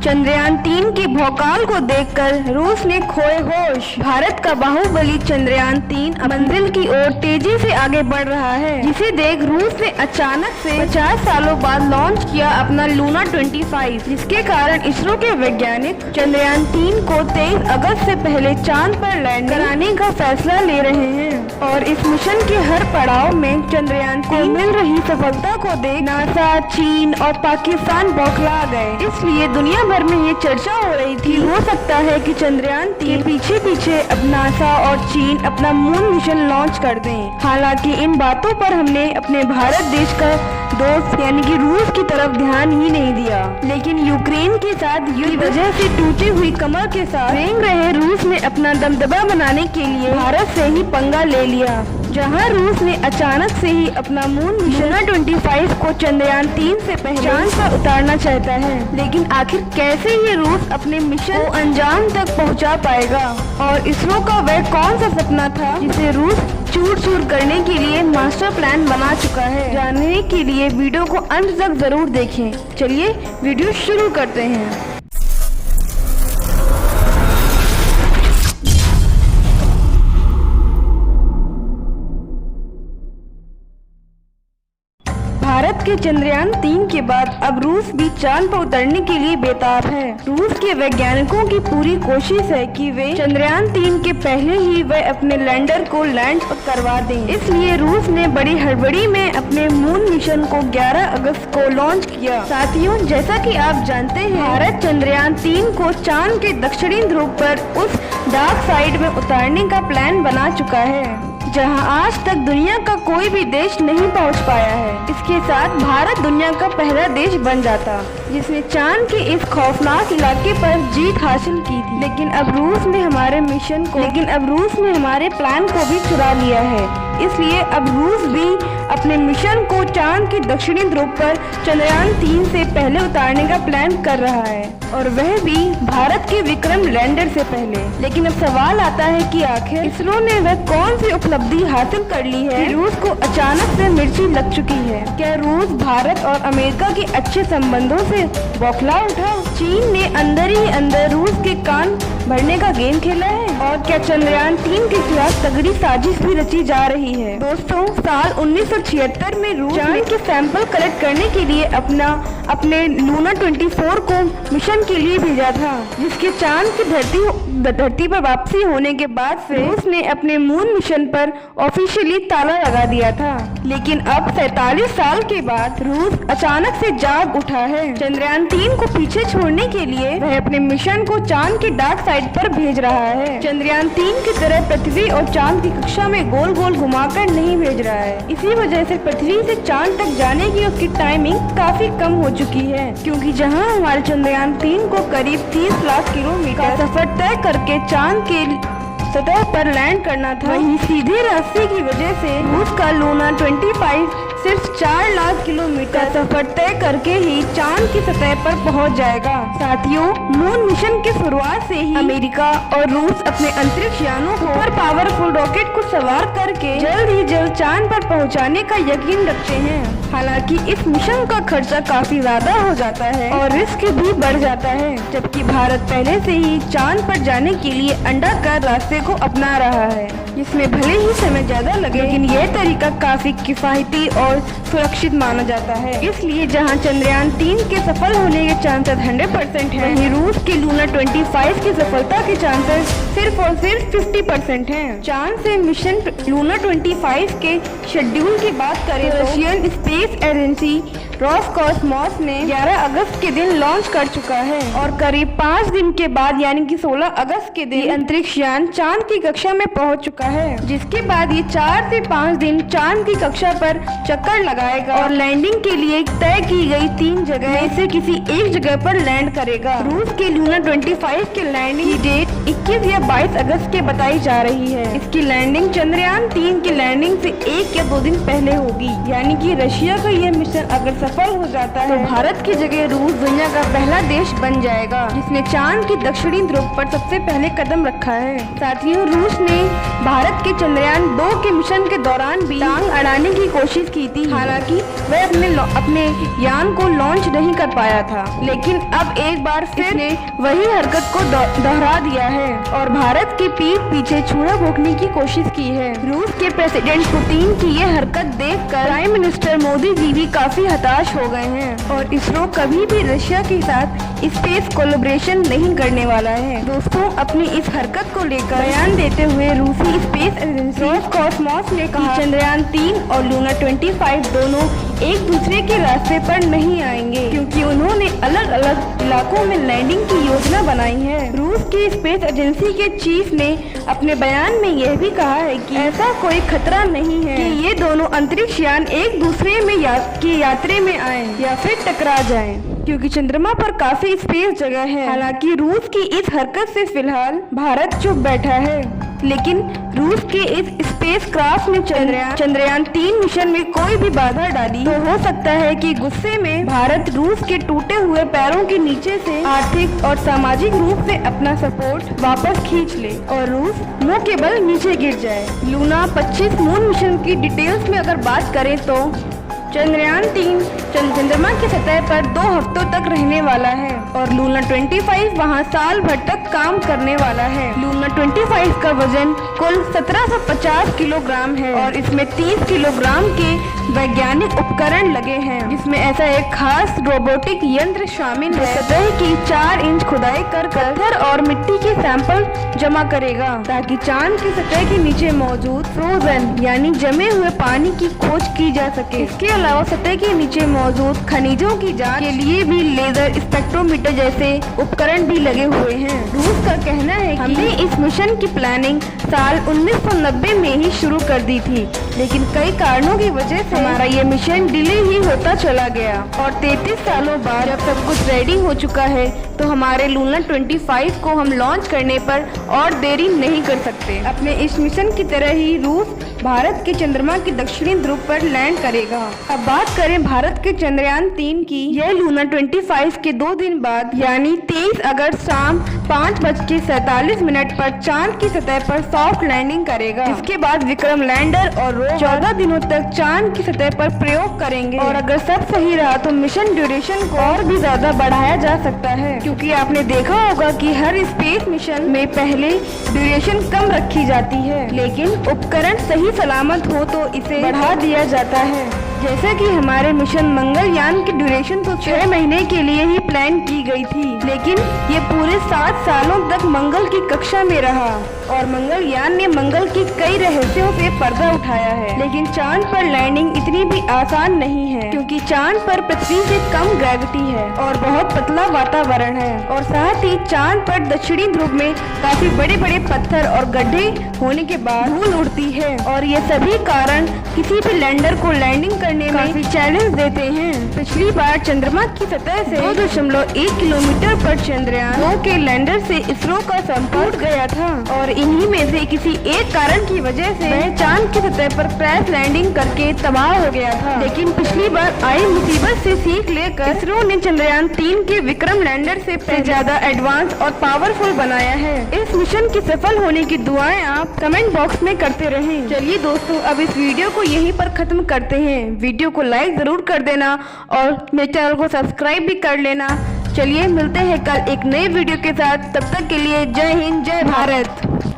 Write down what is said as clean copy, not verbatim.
चंद्रयान 3 के भौकाल को देखकर रूस ने खोए होश। भारत का बाहुबली चंद्रयान 3 मंजिल की ओर तेजी से आगे बढ़ रहा है, जिसे देख रूस ने अचानक से 50 सालों बाद लॉन्च किया अपना लूना 25, जिसके कारण इसरो के वैज्ञानिक चंद्रयान 3 को 23 अगस्त से पहले चांद पर लैंड कराने का फैसला ले रहे हैं। और इस मिशन के हर पड़ाव में चंद्रयान को मिल रही सफलता को देख नासा, चीन और पाकिस्तान बौखला गए। इसलिए दुनिया भर में ये चर्चा हो रही थी, हो सकता है कि चंद्रयान 3 पीछे पीछे अब नासा और चीन अपना मून मिशन लॉन्च कर दें। हालांकि इन बातों पर हमने अपने भारत देश का दोस्त यानी कि रूस की तरफ ध्यान ही नहीं दिया। लेकिन यूक्रेन के साथ युद्ध की वजह से टूटी हुई कमर के साथ रेंग रहे रूस ने अपना दबदबा बनाने के लिए भारत से ही पंगा ले लिया, जहां रूस ने अचानक से ही अपना मून मिशन 25 को चंद्रयान 3 से पहले चांद पर उतारना चाहता है। लेकिन आखिर कैसे ये रूस अपने मिशन को अंजाम तक पहुंचा पाएगा, और इसरो का वह कौन सा सपना था जिसे रूस चूर चूर करने के लिए मास्टर प्लान बना चुका है। जानने के लिए वीडियो को अंत तक जरूर देखें। चलिए वीडियो शुरू करते हैं। भारत के चंद्रयान 3 के बाद अब रूस भी चांद पर उतरने के लिए बेताब है। रूस के वैज्ञानिकों की पूरी कोशिश है कि वे चंद्रयान 3 के पहले ही वे अपने लैंडर को लैंड करवा दें। इसलिए रूस ने बड़ी हड़बड़ी में अपने मून मिशन को 11 अगस्त को लॉन्च किया। साथियों, जैसा कि आप जानते हैं, भारत चंद्रयान 3 को चांद के दक्षिणी ध्रुव पर उस डार्क साइड में उतारने का प्लान बना चुका है, जहां आज तक दुनिया का कोई भी देश नहीं पहुंच पाया है। इसके साथ भारत दुनिया का पहला देश बन जाता जिसने चांद के इस खौफनाक इलाके पर जीत हासिल की थी। लेकिन अब रूस ने हमारे प्लान को भी चुरा लिया है। इसलिए अब रूस भी अपने मिशन को चांद के दक्षिणी ध्रुव पर चंद्रयान 3 से पहले उतारने का प्लान कर रहा है, और वह भी भारत के विक्रम लैंडर से पहले। लेकिन अब सवाल आता है कि आखिर इसरो ने वह कौन सी उपलब्धि हासिल कर ली है कि रूस को अचानक से मिर्ची लग चुकी है। क्या रूस भारत और अमेरिका के अच्छे संबंधों से बौखला उठा? चीन ने अंदर ही अंदर रूस के कान भरने का गेम खेला है? और क्या चंद्रयान 3 के खिलाफ तगड़ी साजिश भी रची जा रही है? दोस्तों, साल 1976 में रूस चांद के सैंपल कलेक्ट करने के लिए अपने लूना 24 को मिशन के लिए भेजा था, जिसके चांद की धरती पर वापसी होने के बाद से रूस ने अपने मून मिशन पर ऑफिशियली ताला लगा दिया था। लेकिन अब 47 साल के बाद रूस अचानक से जाग उठा है। चंद्रयान 3 को पीछे छोड़ने के लिए वह अपने मिशन को चांद के डार्क साइड पर भेज रहा है। चंद्रयान 3 की तरह पृथ्वी और चांद की कक्षा में गोल गोल घुमाकर नहीं भेज रहा है। इसी वजह से पृथ्वी से चांद तक जाने की उसकी टाइमिंग काफी कम हो चुकी है, क्योंकि जहां हमारे चंद्रयान 3 को करीब 30 लाख किलोमीटर का सफर तय करके चांद के सतह पर लैंड करना था, वहीं सीधे रास्ते की वजह से रूस का लूना 25 सिर्फ 4 लाख किलोमीटर सफर तय करके ही चांद की सतह पर पहुंच जाएगा। साथियों, मून मिशन की शुरुआत से ही अमेरिका और रूस अपने अंतरिक्ष यानों को सुपर पावरफुल रॉकेट को सवार करके जल्द चांद पर पहुंचाने का यकीन रखते हैं। हालांकि इस मिशन का खर्चा काफी ज्यादा हो जाता है और रिस्क भी बढ़ जाता है, जबकि भारत पहले से ही चांद पर जाने के लिए अंडाकार रास्ते को अपना रहा है, जिसमें भले ही समय ज्यादा लगे, लेकिन यह तरीका काफी किफायती और सुरक्षित माना जाता है। इसलिए जहां चंद्रयान 3 के सफल होने के चांसेस 100% हैं, वहीं रूस के लूना 25 की सफलता के चांसेस सिर्फ और सिर्फ 50% हैं। चांद से मिशन लूना 25 के शेड्यूल की बात करें तो रशियन स्पेस एजेंसी रोसकॉसमॉस ने 11 अगस्त के दिन लॉन्च कर चुका है, और करीब 5 दिन के बाद यानी कि 16 अगस्त के दिन अंतरिक्ष यान चांद की कक्षा में पहुंच चुका है, जिसके बाद ये 4 से 5 दिन चांद की कक्षा पर चक्कर लगाएगा और लैंडिंग के लिए तय की गई 3 जगह में से किसी एक जगह पर लैंड करेगा। रूस के लूना 25 के लैंडिंग की डेट 21 या 22 अगस्त के बताई जा रही है। इसकी लैंडिंग चंद्रयान 3 की लैंडिंग से 1 या 2 दिन पहले होगी। यानी कि रशिया का यह मिशन अगर सफल हो जाता है तो भारत की जगह रूस दुनिया का पहला देश बन जाएगा जिसने चांद के दक्षिणी ध्रुव पर सबसे पहले कदम रखा है। साथियों, रूस ने भारत के चंद्रयान 2 के मिशन के दौरान भी टांग अड़ाने की कोशिश की थी। हालांकि वह अपने यान को लॉन्च नहीं कर पाया था, लेकिन अब एक बार फिर ने वही हरकत को दोहरा दिया है और भारत की पीठ पीछे छुरा भोंकने की कोशिश की है। रूस के प्रेसिडेंट पुतिन की ये हरकत देखकर प्राइम मिनिस्टर मोदी जी भी काफी हताश हो गए हैं और इसरो कभी भी रशिया के साथ स्पेस कोलैबोरेशन नहीं करने वाला है। दोस्तों, अपनी इस हरकत को लेकर बयान देते हुए रूसी स्पेस एजेंसी रोसकॉसमॉस ने कहा चंद्रयान 3 और लूना 25 दोनों एक दूसरे के रास्ते पर नहीं आएंगे, क्योंकि उन्होंने अलग अलग इलाकों में लैंडिंग की योजना बनाई है। रूस की स्पेस एजेंसी के चीफ ने अपने बयान में यह भी कहा है कि ऐसा कोई खतरा नहीं है कि ये दोनों अंतरिक्ष यान एक दूसरे में की यात्रा में आए या फिर टकरा जाएं, क्योंकि चंद्रमा पर काफी स्पेस जगह है। हालांकि रूस की इस हरकत से फिलहाल भारत चुप बैठा है, लेकिन रूस के इस स्पेस क्राफ्ट ने चंद्रयान 3 मिशन में कोई भी बाधा डाली तो हो सकता है कि गुस्से में भारत रूस के टूटे हुए पैरों के नीचे से आर्थिक और सामाजिक रूप से अपना सपोर्ट वापस खींच ले और रूस मुंह के बल नीचे गिर जाए। लूना 25 मून मिशन की डिटेल्स में अगर बात करें तो चंद्रयान 3 चंद्रमा की सतह पर 2 हफ्तों तक रहने वाला है और लूना 25 वहां साल भर तक काम करने वाला है। लूना 25 का वजन कुल 1750 किलोग्राम है और इसमें 30 किलोग्राम के वैज्ञानिक उपकरण लगे हैं, जिसमें ऐसा एक खास रोबोटिक यंत्र शामिल है सतह की 4 इंच खुदाई कर पत्थर और मिट्टी के सैंपल जमा करेगा ताकि चांद की सतह के नीचे मौजूद फ्रोजन यानी जमे हुए पानी की खोज की जा सके। इसके अलावा सतह के नीचे मौजूद खनिजों की जांच के लिए भी लेजर स्पेक्ट्रोमीटर जैसे उपकरण भी लगे हुए हैं। रूस का कहना है कि हमने इस मिशन की प्लानिंग साल 1990 में ही शुरू कर दी थी, लेकिन कई कारणों की वजह से हमारा ये मिशन डिले ही होता चला गया और 33 सालों बाद जब सब कुछ रेडी हो चुका है तो हमारे लूना 25 को हम लॉन्च करने पर और देरी नहीं कर सकते। अपने इस मिशन की तरह ही रूस भारत के चंद्रमा के दक्षिणी ध्रुव पर लैंड करेगा। अब बात करें भारत के चंद्रयान 3 की, यह लूना 25 के 2 दिन बाद यानी 23 अगस्त शाम 5:47 पर चांद की सतह पर सॉफ्ट लैंडिंग करेगा। इसके बाद विक्रम लैंडर और रोवर 14 दिनों तक चांद की सतह पर प्रयोग करेंगे और अगर सब सही रहा तो मिशन ड्यूरेशन को और भी ज्यादा बढ़ाया जा सकता है, क्योंकि आपने देखा होगा कि हर स्पेस मिशन में पहले ड्यूरेशन कम रखी जाती है, लेकिन उपकरण सही सलामत हो तो इसे बढ़ा दिया जाता है। जैसे कि हमारे मिशन मंगलयान की ड्यूरेशन तो 6 महीने के लिए ही प्लान की गई थी, लेकिन ये पूरे 7 सालों तक मंगल की कक्षा में रहा और मंगलयान ने मंगल की कई रहस्यों से पर्दा उठाया है। लेकिन चांद पर लैंडिंग इतनी भी आसान नहीं है, क्योंकि चांद पर पृथ्वी से कम ग्रेविटी है और बहुत पतला वातावरण है और साथ ही चांद पर दक्षिणी ध्रुव में काफी बड़े बड़े पत्थर और गड्ढे होने के बाद धूल उड़ती है और ये सभी कारण किसी भी लैंडर को लैंडिंग करने में काफी चैलेंज देते हैं। पिछली बार चंद्रमा की सतह से 2.1 किलोमीटर पर चंद्रयान 2 के लैंडर से इसरो का संपर्क गया था और इन्हीं में से किसी एक कारण की वजह से वह चांद की सतह पर क्रैश लैंडिंग करके तबाह हो गया था। लेकिन पिछली बार आई मुसीबत से सीख लेकर इसरो ने चंद्रयान 3 के विक्रम लैंडर से ज्यादा एडवांस और पावरफुल बनाया है। इस मिशन की सफल होने की दुआएं आप कमेंट बॉक्स में करते रहें। चलिए दोस्तों, अब इस वीडियो को यहीं पर खत्म करते हैं। वीडियो को लाइक जरूर कर देना और मेरे चैनल को सब्सक्राइब भी कर लेना। चलिए मिलते हैं कल एक नए वीडियो के साथ, तब तक के लिए जय हिंद, जय भारत।